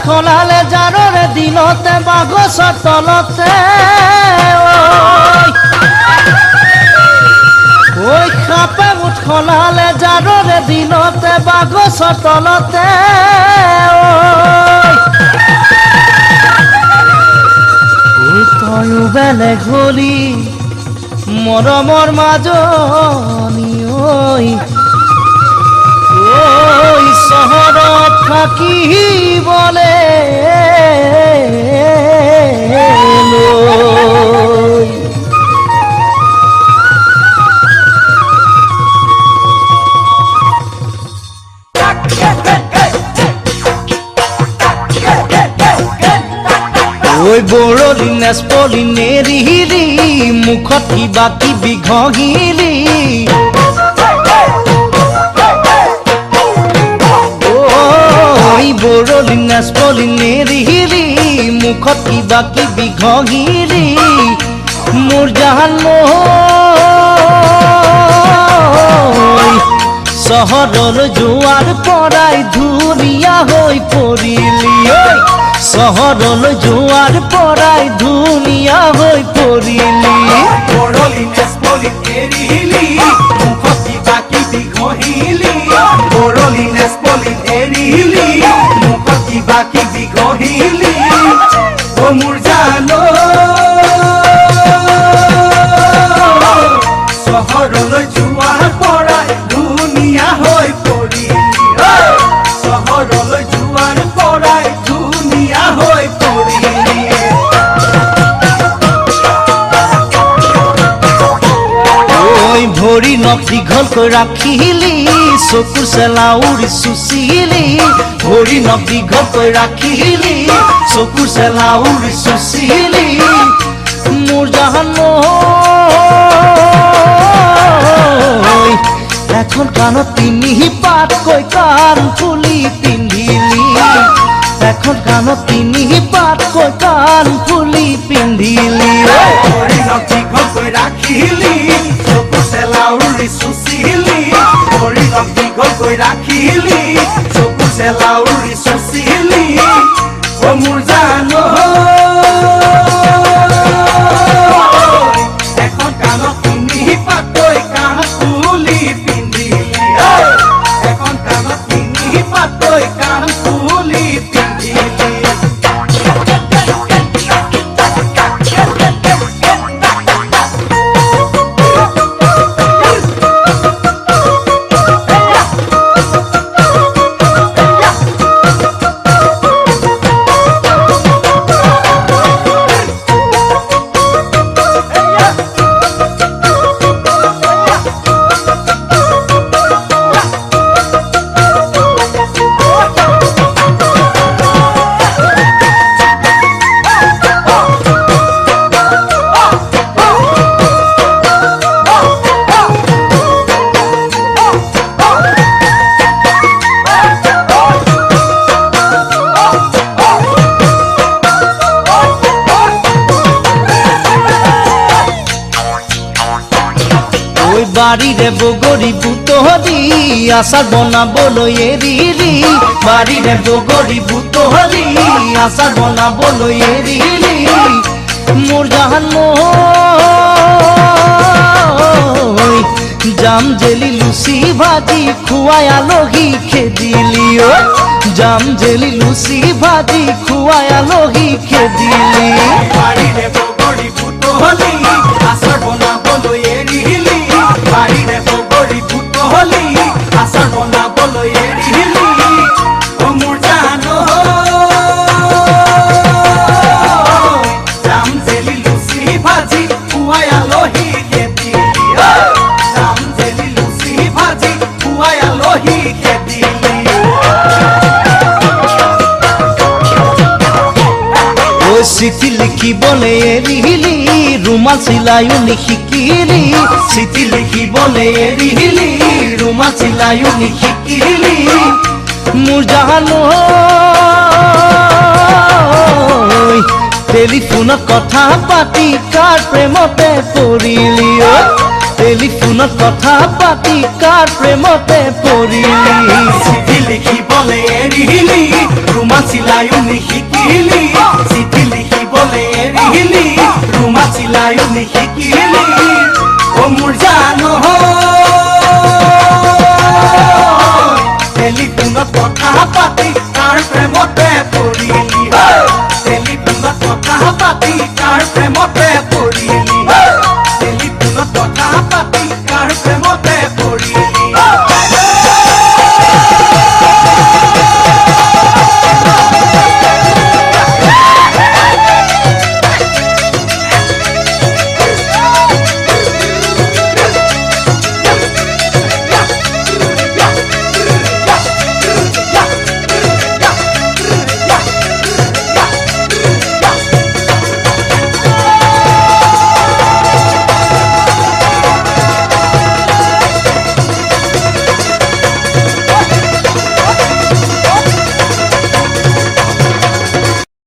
উৎখলালে জাৰৰে দিনতে বাগছৰ তলতে ঐ সাপে উৎখলালে জাৰৰে দিনতে বাগছৰ তলতে ঐ তয়ো বেলেগ হলি মৰমৰ মাজনী ঐ চহৰত থাকিবলে ঐ বৰলি নেচপলি নেৰিলি মুখত কিবা কিবি ঘঁহিলি বৰলি নেচপলি নেৰিলি মুখত কিবা কিবি ঘঁহিলি মোৰ জান চহৰলৈ যোৱাৰ পৰাই ধুনীয়া হৈ পৰিলি চহৰলৈ যোৱাৰ পৰাই ধুনীয়া হৈ পৰিলি বৰলি নেচপলি নেৰিলি মুখত কিবা কিবি ঘঁহিলি বৰলি নেচপলি নেৰিলি মুখত কিবা কিবি ঘঁহিলি ও মোৰ জান চহৰলৈ যোৱাৰ পৰাই ধুনীয়া হৈ পৰিলি চহৰলৈ যোৱাৰ পৰাই ধুনীয়া হৈ পৰিলি ভৰি নখ দীঘলকৈ ৰাখিলি চকুৰ চেলা উৰি চুচিলি ভৰি নখ দীঘলকৈ ৰাখিলি চকুৰ চেলা উৰি চুচিলি মোৰ জান এখন কাণত তিনি পাতকৈ কাণ ফুলি পিন্ধিলি এখন কাণত তিনি পাতকৈ কাণ ফুলি পিন্ধিলি ভৰি নখ দীঘলকৈ ৰাখিলি চকুৰ চেলা উৰি চুচিলি ভৰি নখ দীঘলকৈ ৰাখিলি চকুৰ চেলা উৰি চুচিলি ও মোৰ জান এখন কাণত তিনি পাতকৈ কাণ ফুলি পিন্ধিলি এখন কাণত তিনি পাতকৈ কাণ ফুলি পিন্ধিলি বাড়িৰে বগৰী বুটহৰি আচাৰ বনাবলৈ এৰিলি বাড়িৰে বগৰী বুটহৰি আচাৰ বনাবলৈ এৰিলি মোৰ জান জাম জেলি লুচি ভাজি খুৱাই আলহী খেদিলি জাম জেলি লুচি ভাজি খুৱাই আলহী খেদিলি বাড়িৰে বগৰী বুটহৰি আচাৰ বনাবলৈ এৰিলি বাড়িৰে বগৰী বুটহৰি আচাৰ বনাবলৈ এৰিলি ও মোৰ জান জাম জেলি লুচি ভাজি খুৱাই আলহী খেদিলি জাম জেলি লুচি ভাজি খুৱাই আলহী খেদিলি চিঠি লিখিবলৈ এৰিলি ৰুমাল চিলাইও নিশিকিলি চিঠি লিখিবলৈ এৰিলি ৰুমাল চিলাইও নিশিকিলি মোৰ জান টেলিফোনত কথা পাতি কাৰ প্ৰেমতে পৰিলি টেলিফোনত কথা পাতি কাৰ প্ৰেমতে পৰিলি চিঠি লিখিবলৈ এৰিলি ৰুমাল চিলাইও নিশিকিলি প্ৰণায়নী শিকিলি অ মোৰ জান টেলিফোনত কথা পাতি তাৰ প্ৰেমতে